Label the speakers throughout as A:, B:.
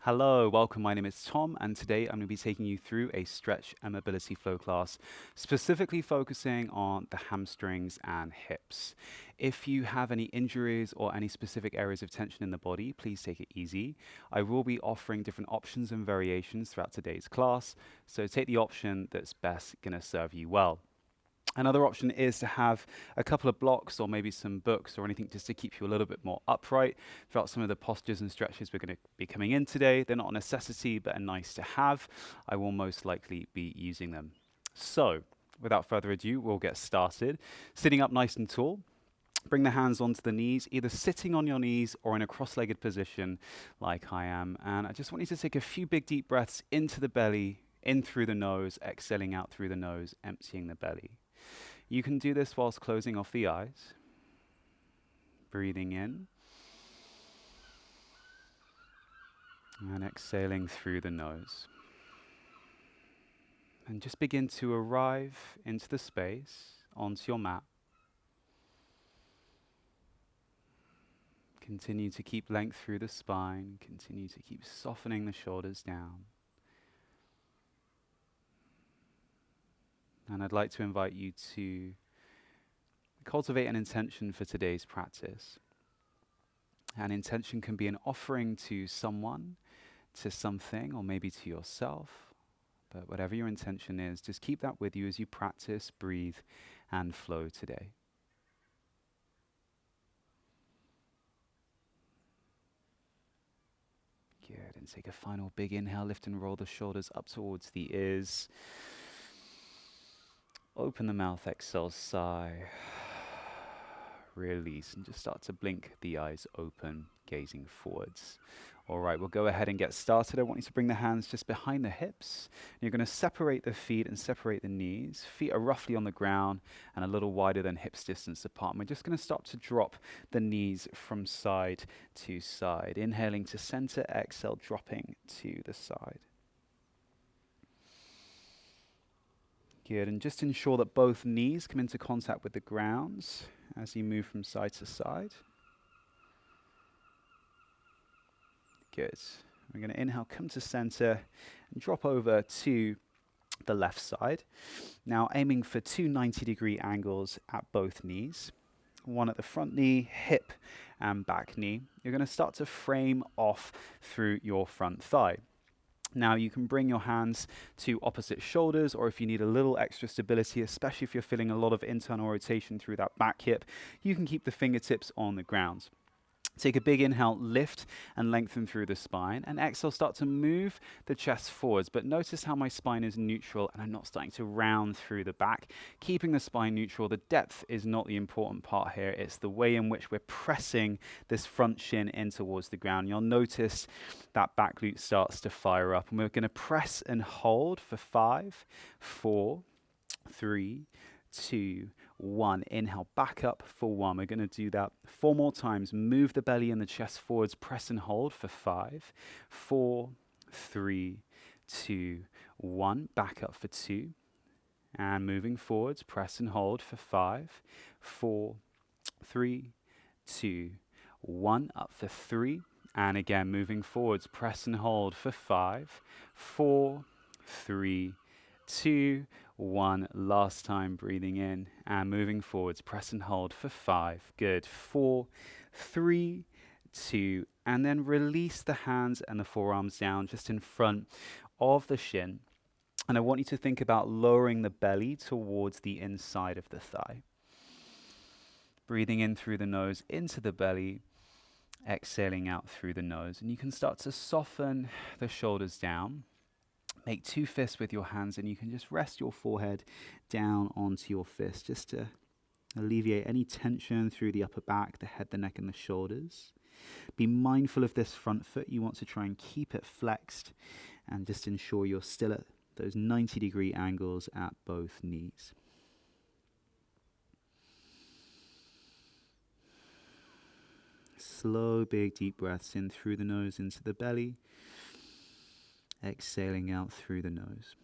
A: Hello, welcome. My name is Tom, and today I'm going to be taking you through a stretch and mobility flow class, specifically focusing on the hamstrings and hips. If you have any injuries or any specific areas of tension in the body, please take it easy. I will be offering different options and variations throughout today's class, so take the option that's best going to serve you well. Another option is to have a couple of blocks or maybe some books or anything just to keep you a little bit more upright throughout some of the postures and stretches we're going to be coming in today. They're not a necessity, but a nice to have. I will most likely be using them. So, without further ado, we'll get started. Sitting up nice and tall. Bring the hands onto the knees, either sitting on your knees or in a cross-legged position like I am. And I just want you to take a few big deep breaths into the belly, in through the nose, exhaling out through the nose, emptying the belly. You can do this whilst closing off the eyes, breathing in, and exhaling through the nose. And just begin to arrive into the space, onto your mat. Continue to keep length through the spine, continue to keep softening the shoulders down. And I'd like to invite you to cultivate an intention for today's practice. An intention can be an offering to someone, to something, or maybe to yourself. But whatever your intention is, just keep that with you as you practice, breathe, and flow today. Good. And take a final big inhale, lift and roll the shoulders up towards the ears. Open the mouth, exhale, sigh. Release, and just start to blink the eyes open, gazing forwards. All right, we'll go ahead and get started. I want you to bring the hands just behind the hips. You're going to separate the feet and separate the knees. Feet are roughly on the ground and a little wider than hips distance apart. And we're just going to start to drop the knees from side to side. Inhaling to center, exhale, dropping to the side. Good, and just ensure that both knees come into contact with the ground as you move from side to side. Good. We're going to inhale, come to center, and drop over to the left side. Now aiming for two 90-degree angles at both knees. One at the front knee, hip, and back knee. You're going to start to frame off through your front thigh. Now you can bring your hands to opposite shoulders, or if you need a little extra stability, especially if you're feeling a lot of internal rotation through that back hip, you can keep the fingertips on the ground. Take a big inhale, lift and lengthen through the spine, and exhale, start to move the chest forwards. But notice how my spine is neutral and I'm not starting to round through the back. Keeping the spine neutral, the depth is not the important part here. It's the way in which we're pressing this front shin in towards the ground. You'll notice that back glute starts to fire up, and we're going to press and hold for 5, 4, 3, 2, 1. Inhale, back up for 1. We're going to do that 4 more times. Move the belly and the chest forwards. Press and hold for 5, 4, 3, 2, 1. Back up for 2. And moving forwards, press and hold for 5, 4, 3, 2, 1. Up for 3. And again, moving forwards, press and hold for 5, 4, 3, 2, 1. Last time, breathing in and moving forwards. Press and hold for 5. Good. 4, 3, 2, and then release the hands and the forearms down just in front of the shin. And I want you to think about lowering the belly towards the inside of the thigh. Breathing in through the nose into the belly, exhaling out through the nose. And you can start to soften the shoulders down. Make 2 fists with your hands, and you can just rest your forehead down onto your fist just to alleviate any tension through the upper back, the head, the neck, and the shoulders. Be mindful of this front foot. You want to try and keep it flexed and just ensure you're still at those 90-degree angles at both knees. Slow, big, deep breaths in through the nose into the belly. Exhaling out through the nose.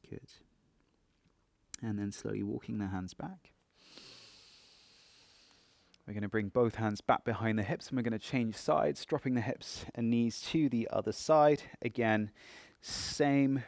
A: Good. And then slowly walking the hands back. We're going to bring both hands back behind the hips and we're going to change sides, dropping the hips and knees to the other side. Again, same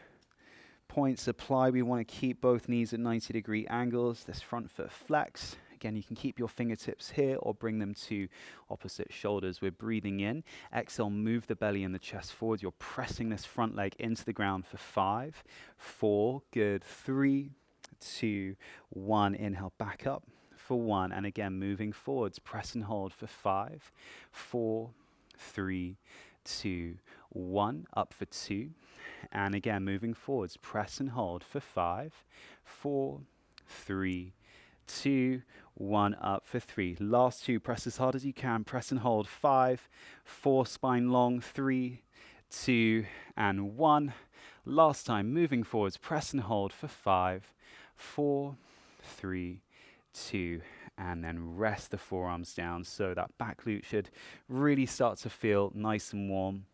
A: points apply. We want to keep both knees at 90-degree angles. This front foot flex. Again, you can keep your fingertips here or bring them to opposite shoulders. We're breathing in. Exhale, move the belly and the chest forward. You're pressing this front leg into the ground for 5, 4, good, 3, 2, 1. Inhale, back up for 1. And again, moving forwards, press and hold for 5, 4, 3, 2, 1. Up for 2. And again, moving forwards, press and hold for 5, 4, 3, 2, 1. Up for 3. Last 2, press as hard as you can. Press and hold. 5, 4, spine long. 3, 2, and 1. Last time, moving forwards, press and hold for 5, 4, 3, 2, and then rest the forearms down. So that back glute should really start to feel nice and warm.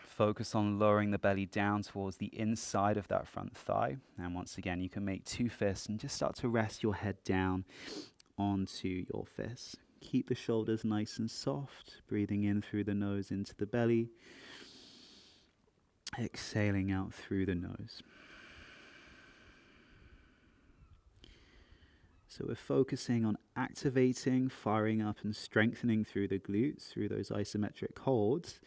A: Focus on lowering the belly down towards the inside of that front thigh. And once again, you can make 2 fists and just start to rest your head down onto your fists. Keep the shoulders nice and soft, breathing in through the nose into the belly, exhaling out through the nose. So we're focusing on activating, firing up and strengthening through the glutes, through those isometric holds,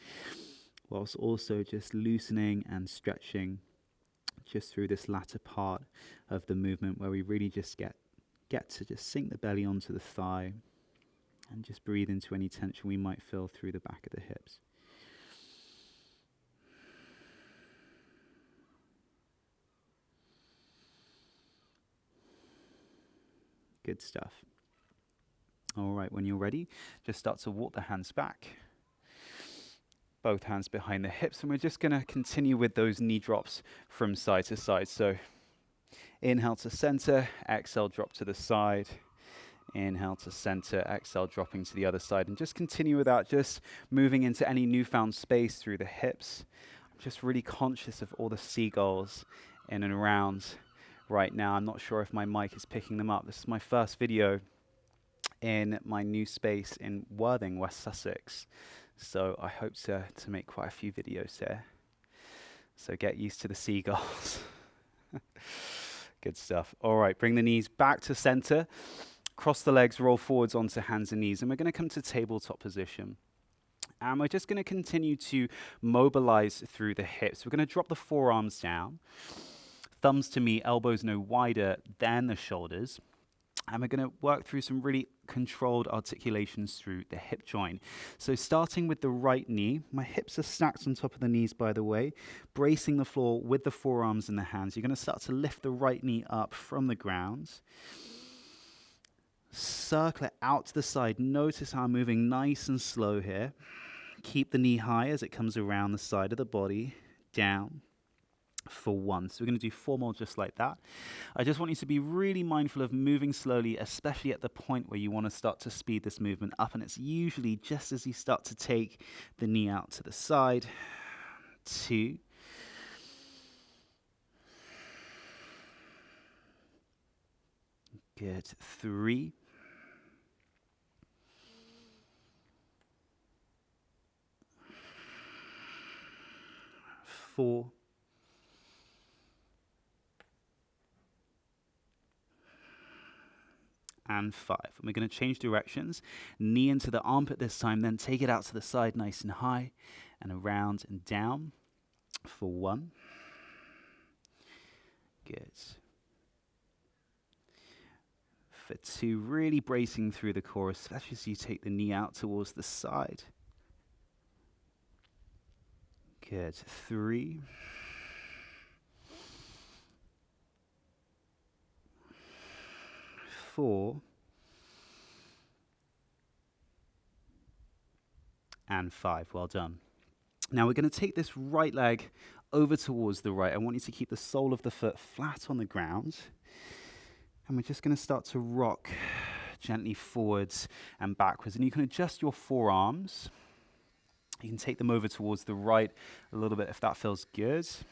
A: whilst also just loosening and stretching just through this latter part of the movement where we really just get to just sink the belly onto the thigh and just breathe into any tension we might feel through the back of the hips. Good stuff. All right, when you're ready, just start to walk the hands back. Both hands behind the hips, and we're just going to continue with those knee drops from side to side. So inhale to center, exhale, drop to the side. Inhale to center, exhale, dropping to the other side. And just continue with that, just moving into any newfound space through the hips. I'm just really conscious of all the seagulls in and around right now. I'm not sure if my mic is picking them up. This is my first video in my new space in Worthing, West Sussex. So I hope to make quite a few videos here. So get used to the seagulls. Good stuff. All right, bring the knees back to center. Cross the legs, roll forwards onto hands and knees. And we're going to come to tabletop position. And we're just going to continue to mobilize through the hips. We're going to drop the forearms down. Thumbs to meet, elbows no wider than the shoulders. And we're going to work through some really controlled articulations through the hip joint. So starting with the right knee, my hips are stacked on top of the knees, by the way, bracing the floor with the forearms and the hands. You're going to start to lift the right knee up from the ground. Circle it out to the side. Notice how I'm moving nice and slow here. Keep the knee high as it comes around the side of the body, down. For 1. So we're going to do 4 more just like that. I just want you to be really mindful of moving slowly, especially at the point where you want to start to speed this movement up. And it's usually just as you start to take the knee out to the side. 2. Good. 3. 4. And 5. And we're going to change directions. Knee into the armpit this time, then take it out to the side nice and high, and around and down for 1. Good. For 2, really bracing through the core, especially as you take the knee out towards the side. Good. 3. 4. And 5. Well done. Now we're going to take this right leg over towards the right. I want you to keep the sole of the foot flat on the ground. And we're just going to start to rock gently forwards and backwards. And you can adjust your forearms. You can take them over towards the right a little bit if that feels good. Just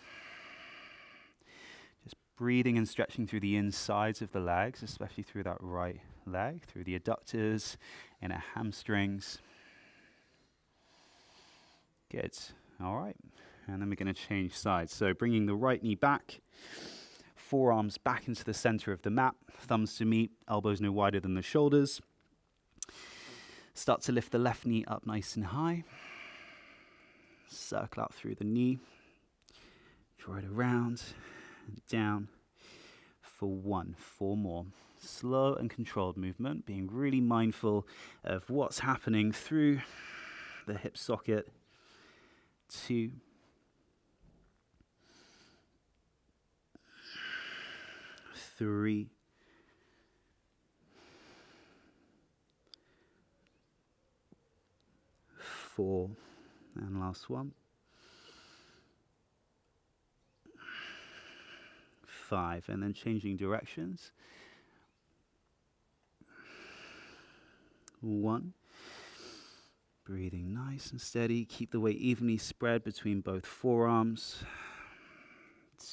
A: Breathing and stretching through the insides of the legs, especially through that right leg, through the adductors, inner hamstrings. Good. All right. And then we're going to change sides. So bringing the right knee back, forearms back into the center of the mat, thumbs to meet, elbows no wider than the shoulders. Start to lift the left knee up nice and high. Circle out through the knee. Draw it around and down for 4 more. Slow and controlled movement, being really mindful of what's happening through the hip socket. 2, 3, 4, and last one. 5, and then changing directions. 1. Breathing nice and steady. Keep the weight evenly spread between both forearms.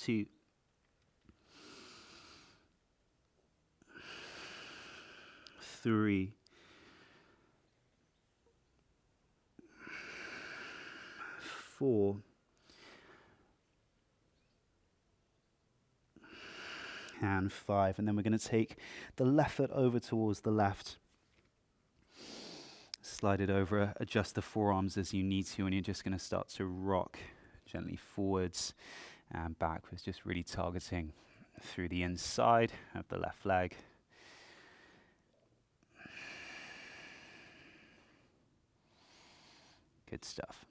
A: 2. 3. 4. And 5. And then we're going to take the left foot over towards the left. Slide it over, adjust the forearms as you need to, and you're just going to start to rock gently forwards and backwards, just really targeting through the inside of the left leg. Good stuff.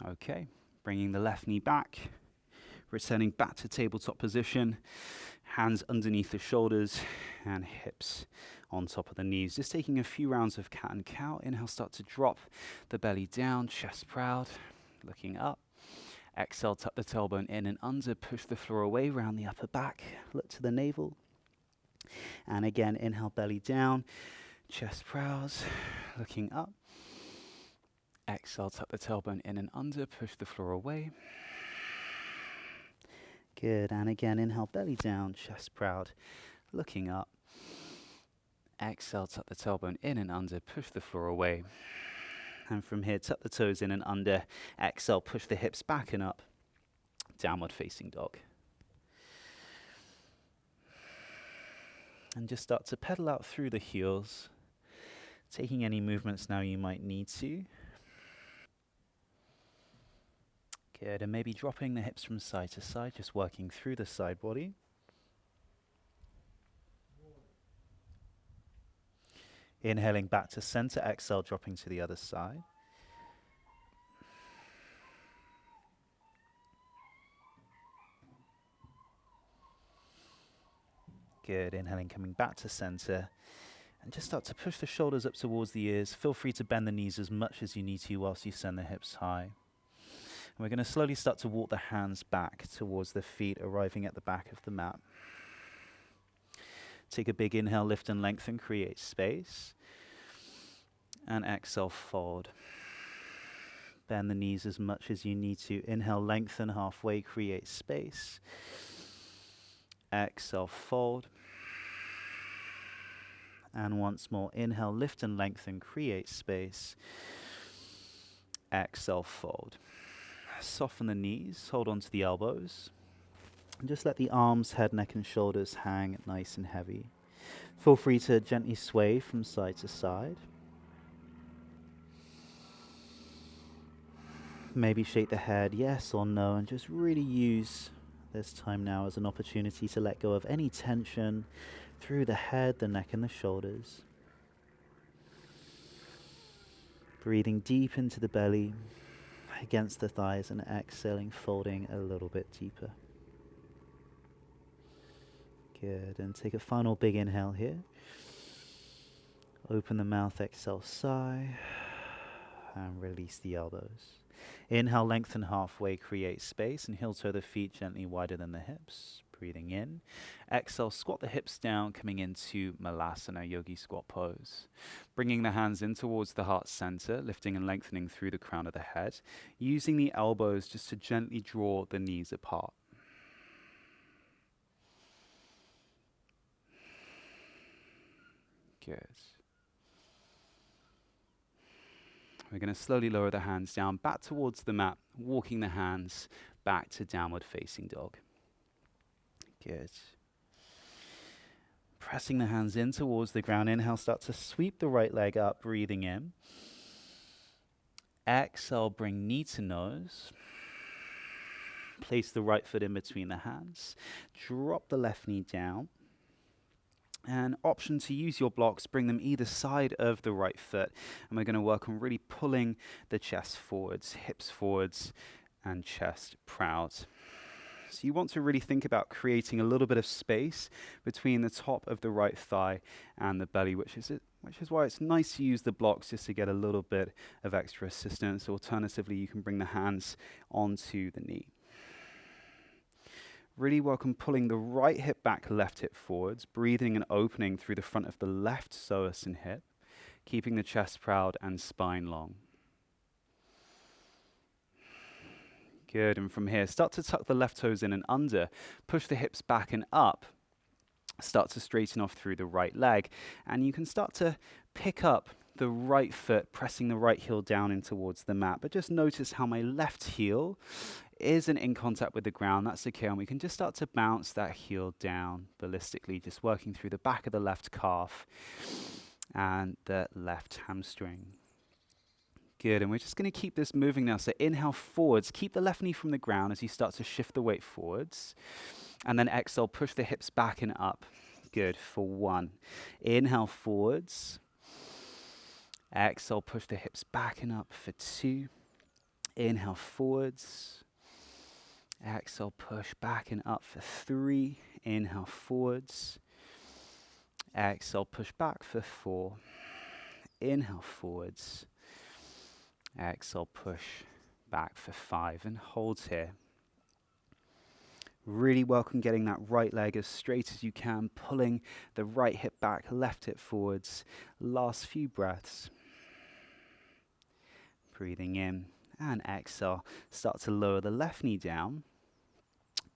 A: Okay, bringing the left knee back, returning back to tabletop position, hands underneath the shoulders and hips on top of the knees. Just taking a few rounds of cat and cow. Inhale, start to drop the belly down, chest proud, looking up. Exhale, tuck the tailbone in and under, push the floor away, round the upper back, look to the navel. And again, inhale, belly down, chest proud, looking up. Exhale, tuck the tailbone in and under, push the floor away. Good, and again, inhale, belly down, chest proud, looking up. Exhale, tuck the tailbone in and under, push the floor away. And from here, tuck the toes in and under. Exhale, push the hips back and up. Downward facing dog. And just start to pedal out through the heels, taking any movements now you might need to. Good, and maybe dropping the hips from side to side, just working through the side body. Inhaling back to center, exhale, dropping to the other side. Good, inhaling, coming back to center. And just start to push the shoulders up towards the ears. Feel free to bend the knees as much as you need to whilst you send the hips high. And we're going to slowly start to walk the hands back towards the feet, arriving at the back of the mat. Take a big inhale, lift and lengthen, create space. And exhale, fold. Bend the knees as much as you need to. Inhale, lengthen halfway, create space. Exhale, fold. And once more, inhale, lift and lengthen, create space. Exhale, fold. Soften the knees, hold on to the elbows. And just let the arms, head, neck and shoulders hang nice and heavy. Feel free to gently sway from side to side. Maybe shake the head yes or no, and just really use this time now as an opportunity to let go of any tension through the head, the neck and the shoulders. Breathing deep into the belly, against the thighs, and exhaling, folding a little bit deeper. Good, and take a final big inhale here. Open the mouth, exhale, sigh, and release the elbows. Inhale, lengthen halfway, create space, and heel toe the feet gently wider than the hips. Breathing in. Exhale, squat the hips down, coming into Malasana, yogi squat pose. Bringing the hands in towards the heart center, lifting and lengthening through the crown of the head, using the elbows just to gently draw the knees apart. Good. We're going to slowly lower the hands down, back towards the mat, walking the hands back to downward facing dog. Good. Pressing the hands in towards the ground. Inhale, start to sweep the right leg up, breathing in. Exhale, bring knee to nose. Place the right foot in between the hands. Drop the left knee down. And option to use your blocks, bring them either side of the right foot. And we're going to work on really pulling the chest forwards, hips forwards, and chest proud. So you want to really think about creating a little bit of space between the top of the right thigh and the belly, which is why it's nice to use the blocks just to get a little bit of extra assistance. Alternatively, you can bring the hands onto the knee. Really work on pulling the right hip back, left hip forwards, breathing and opening through the front of the left psoas and hip, keeping the chest proud and spine long. Good, and from here, start to tuck the left toes in and under, push the hips back and up, start to straighten off through the right leg, and you can start to pick up the right foot, pressing the right heel down in towards the mat, but just notice how my left heel isn't in contact with the ground. That's okay, and we can just start to bounce that heel down ballistically, just working through the back of the left calf and the left hamstring. Good, and we're just going to keep this moving now. So inhale forwards, keep the left knee from the ground as you start to shift the weight forwards. And then exhale, push the hips back and up. Good, for 1. Inhale forwards. Exhale, push the hips back and up for 2. Inhale forwards. Exhale, push back and up for 3. Inhale forwards. Exhale, push back for 4. Inhale forwards. Exhale, push back for 5 and hold here. Really work on getting that right leg as straight as you can, pulling the right hip back, left hip forwards. Last few breaths. Breathing in and exhale. Start to lower the left knee down.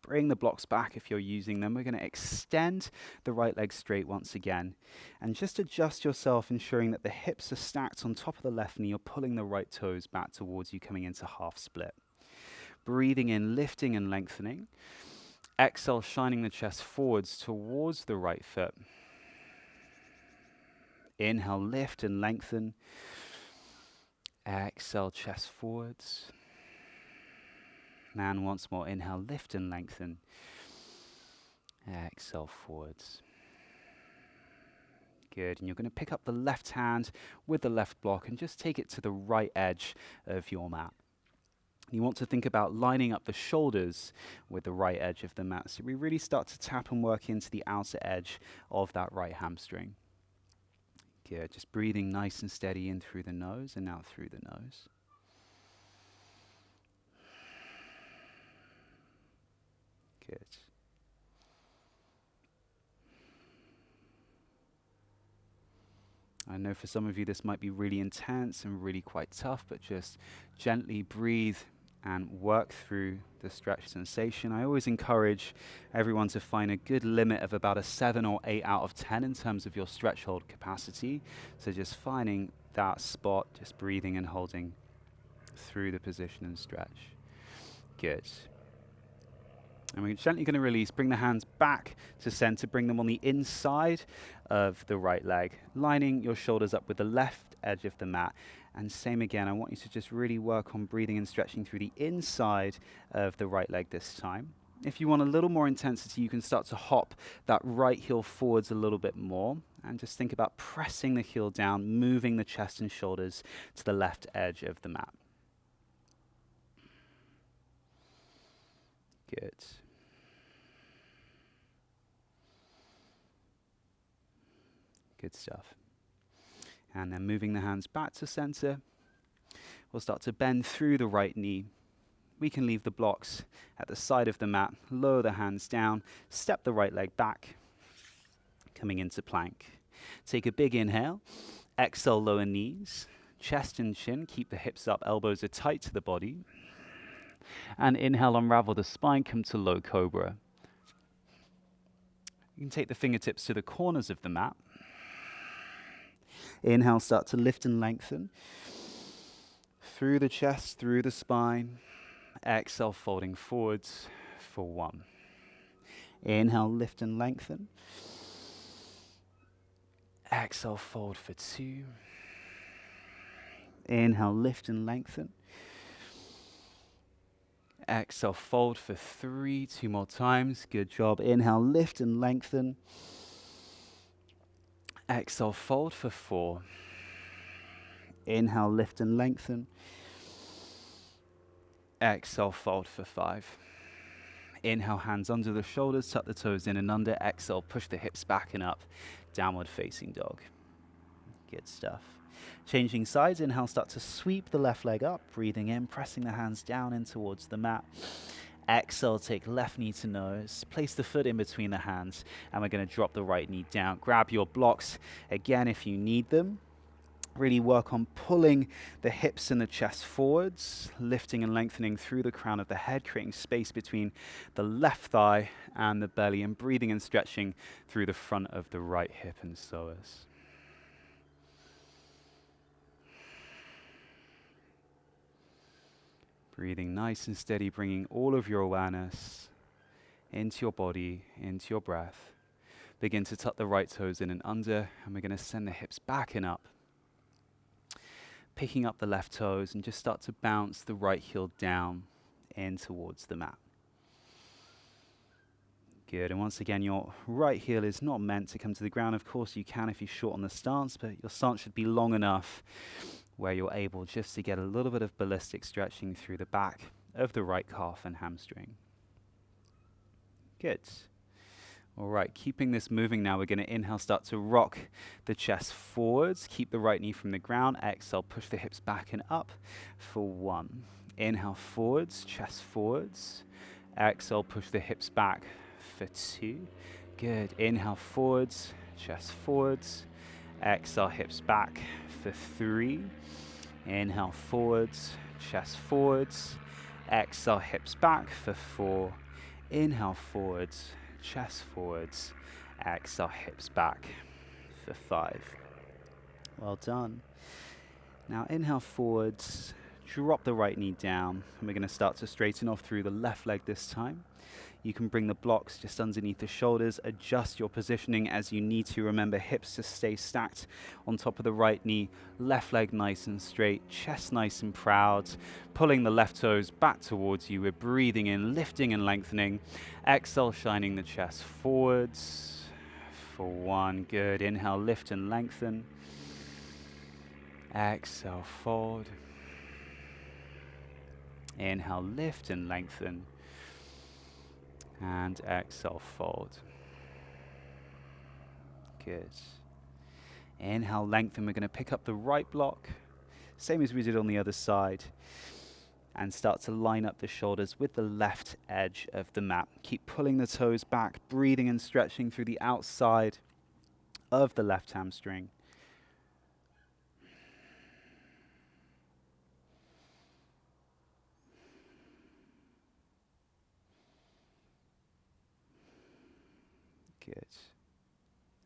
A: Bring the blocks back if you're using them. We're going to extend the right leg straight once again. And just adjust yourself, ensuring that the hips are stacked on top of the left knee. You're pulling the right toes back towards you, coming into half split. Breathing in, lifting and lengthening. Exhale, shining the chest forwards towards the right foot. Inhale, lift and lengthen. Exhale, chest forwards. And once more, inhale, lift and lengthen. Exhale, forwards. Good, and you're going to pick up the left hand with the left block and just take it to the right edge of your mat. You want to think about lining up the shoulders with the right edge of the mat. So we really start to tap and work into the outer edge of that right hamstring. Good, just breathing nice and steady in through the nose and out through the nose. Good. I know for some of you this might be really intense and really quite tough, but just gently breathe and work through the stretch sensation. I always encourage everyone to find a good limit of about a 7 or 8 out of 10 in terms of your stretch hold capacity. So just finding that spot, just breathing and holding through the position and stretch. Good. And we're gently going to release, bring the hands back to center, bring them on the inside of the right leg, lining your shoulders up with the left edge of the mat. And same again, I want you to just really work on breathing and stretching through the inside of the right leg this time. If you want a little more intensity, you can start to hop that right heel forwards a little bit more. And just think about pressing the heel down, moving the chest and shoulders to the left edge of the mat. Good. Good stuff. And then moving the hands back to center. We'll start to bend through the right knee. we can leave the blocks at the side of the mat, lower the hands down, step the right leg back, coming into plank. Take a big inhale, exhale, lower knees, chest and chin, keep the hips up, elbows are tight to the body. And inhale, unravel the spine, come to low cobra. You can take the fingertips to the corners of the mat. Inhale, start to lift and lengthen. Through the chest, through the spine. Exhale, folding forwards for 1. Inhale, lift and lengthen. Exhale, fold for 2. Inhale, lift and lengthen. Exhale, fold for 3. 2 more times. Good job. Inhale, lift and lengthen. Exhale, fold for 4. Inhale, lift and lengthen. Exhale, fold for 5. Inhale, hands under the shoulders, tuck the toes in and under. Exhale, push the hips back and up. Downward facing dog. Good stuff. Changing sides. Inhale, start to sweep the left leg up. Breathing in, pressing the hands down in towards the mat. Exhale, take left knee to nose. Place the foot in between the hands. And we're going to drop the right knee down. Grab your blocks again if you need them. Really work on pulling the hips and the chest forwards, lifting and lengthening through the crown of the head, creating space between the left thigh and the belly, and breathing and stretching through the front of the right hip and psoas. Breathing nice and steady, bringing all of your awareness into your body, into your breath. Begin to tuck the right toes in and under, and we're going to send the hips back and up. Picking up the left toes and just start to bounce the right heel down in towards the mat. Good, and once again, your right heel is not meant to come to the ground. Of course, you can if you shorten the stance, but your stance should be long enough where you're able just to get a little bit of ballistic stretching through the back of the right calf and hamstring. Good. All right, keeping this moving now, we're going to inhale, start to rock the chest forwards. Keep the right knee from the ground. Exhale, push the hips back and up for 1. Inhale, forwards, chest forwards. Exhale, push the hips back for 2. Good. Inhale, forwards, chest forwards. Exhale, hips back for 3. Inhale, forwards, chest forwards. Exhale, hips back for 4. Inhale, forwards, chest forwards. Exhale, hips back for 5. Well done. Now inhale forwards, drop the right knee down, and we're going to start to straighten off through the left leg this time. You can bring the blocks just underneath the shoulders, adjust your positioning as you need to. Remember, hips to stay stacked on top of the right knee, left leg nice and straight, chest nice and proud, pulling the left toes back towards you. We're breathing in, lifting and lengthening. Exhale, shining the chest forwards for 1. Good. Inhale, lift and lengthen. Exhale, fold. Inhale, lift and lengthen. And exhale, fold. Good. Inhale, lengthen. We're going to pick up the right block, same as we did on the other side, and start to line up the shoulders with the left edge of the mat. Keep pulling the toes back, breathing and stretching through the outside of the left hamstring. Good.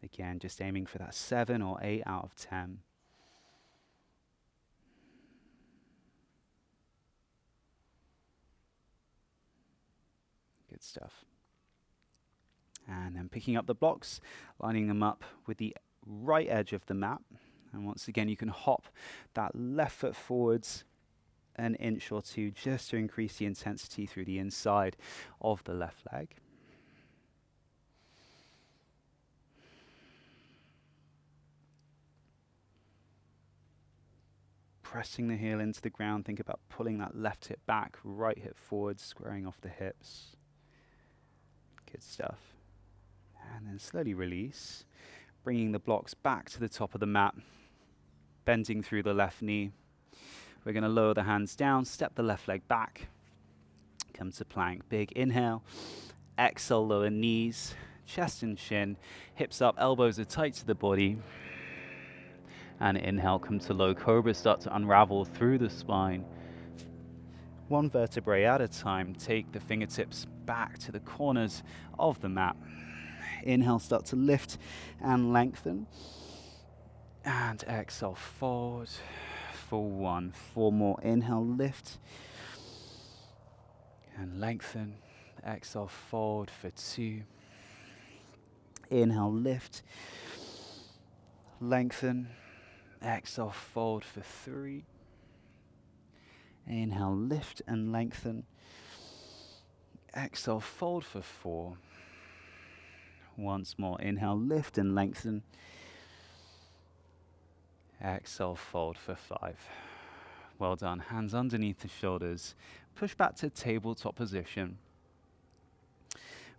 A: Again, just aiming for that 7 or 8 out of 10. Good stuff. And then picking up the blocks, lining them up with the right edge of the mat. And once again, you can hop that left foot forwards an inch or 2 just to increase the intensity through the inside of the left leg. Pressing the heel into the ground, think about pulling that left hip back, right hip forward, squaring off the hips. Good stuff. And then slowly release, bringing the blocks back to the top of the mat, bending through the left knee. We're going to lower the hands down, step the left leg back, Come to plank. Big inhale. Exhale, lower knees, chest and chin, hips up, elbows are tight to the body. And inhale, come to low cobra, start to unravel through the spine. One vertebrae at a time, take the fingertips back to the corners of the mat. Inhale, start to lift and lengthen. And exhale, forward for 1. 4 more. Inhale, lift and lengthen. Exhale, forward for 2. Inhale, lift, lengthen. Exhale, forward for 3. Inhale, lift and lengthen. Exhale, fold for 4. Once more. Inhale, lift and lengthen. Exhale, fold for 5. Well done. Hands underneath the shoulders. Push back to tabletop position.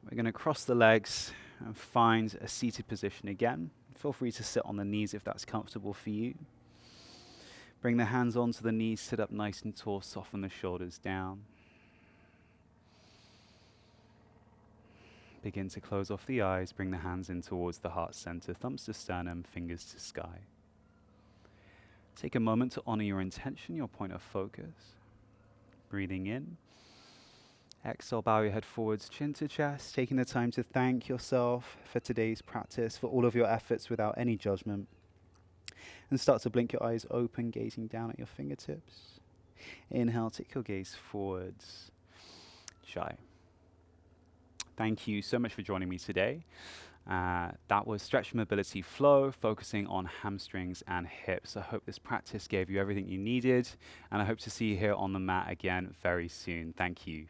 A: We're going to cross the legs and find a seated position again. Feel free to sit on the knees if that's comfortable for you. Bring the hands onto the knees, sit up nice and tall, soften the shoulders down. Begin to close off the eyes, bring the hands in towards the heart center, thumbs to sternum, fingers to sky. Take a moment to honor your intention, your point of focus. Breathing in. Exhale, bow your head forwards, chin to chest, taking the time to thank yourself for today's practice, for all of your efforts without any judgment. And start to blink your eyes open, gazing down at your fingertips. Inhale, take your gaze forwards. Shy. Thank you so much for joining me today. That was Stretch Mobility Flow, focusing on hamstrings and hips. I hope this practice gave you everything you needed, and I hope to see you here on the mat again very soon. Thank you.